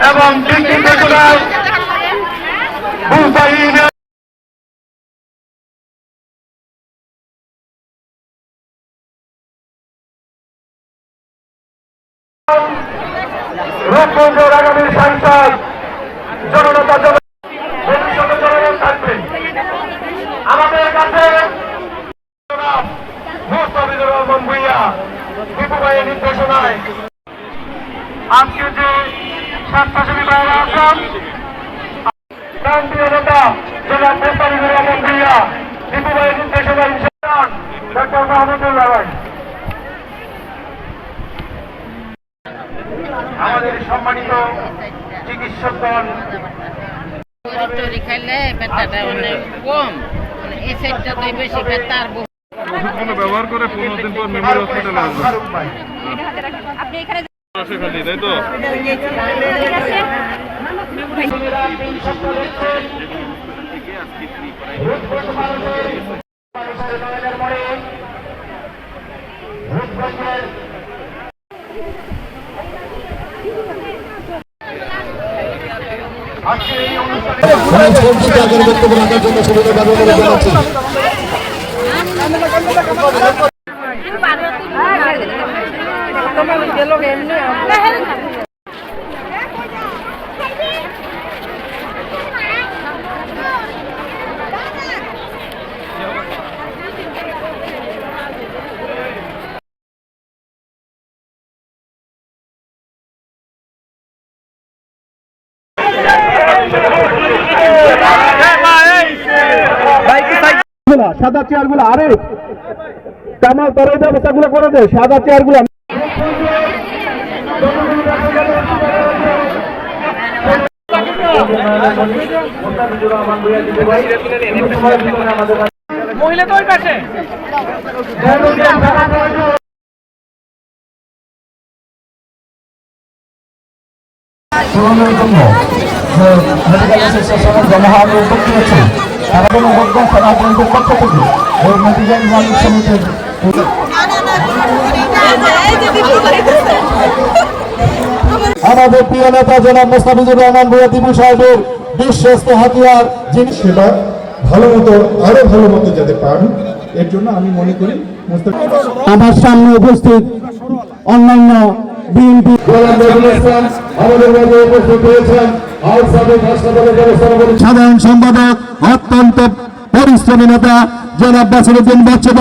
এবং নির্দেশনায় রূপগঞ্জের আগামী সাংসদ জননেতা ভবিষ্যতে জনগণ থাকবেন আমাদের কাছে। মুস্তাফিজুর রহমান ভূঁইয়া দীপু ভাইয়ের নির্দেশনায় আজকে যে স্বেচ্ছাসেবী ভাইয়েরা আছেন, প্রান্তীয় নেতা জনাব মুস্তাফিজুর রহমান ভূঁইয়া দীপু ভাইয়ের নির্দেশনায় ডক্টর মাহমুদুল্লাহ ভাই, আমাদের সম্মানিত চিকিৎসকগণ খাইলে ব্যথাটা অনেক কম, এই সাইডটা তো বেশি ব্যথা আর ব্যবহার করে 15 দিন পর মেমোরি হসপিটালে আসবে। আপনি এখানে তাই তো বক্তব্য রাখার জন্য সুবিধা ব্যবহার জানাচ্ছি। সাদা চেয়ার গুলো আরে কামাল তোর এই ব্যবস্থা গুলো করে দে, সাদা চেয়ার গুলো মহিলা তো ওই পাশে মেডিকেল অ্যাসোসিয়েশনের জনহার উদ্যোগ নিয়েছে। তারা কোনো উদ্যোগ সমাজের পক্ষ থেকে ওই মেডিকেল মালিক সমিতির আমাদের প্রিয় নেতা জনাব মুস্তাফিজুর রহমান ভূঁইয়া দীপু সাহেবের বিশ্বস্ত হাতিয়ার, যিনি সেবা ভালো মতো আরো ভালো মতো যাতে পান, এর জন্য আমি মনে করি আমার সামনে উপস্থিত অন্যান্য বিএনপি সাধারণ সম্পাদক অত্যন্ত পরিশ্রমী নেতা জনাব বাছিরুদ্দিন বাচ্চা।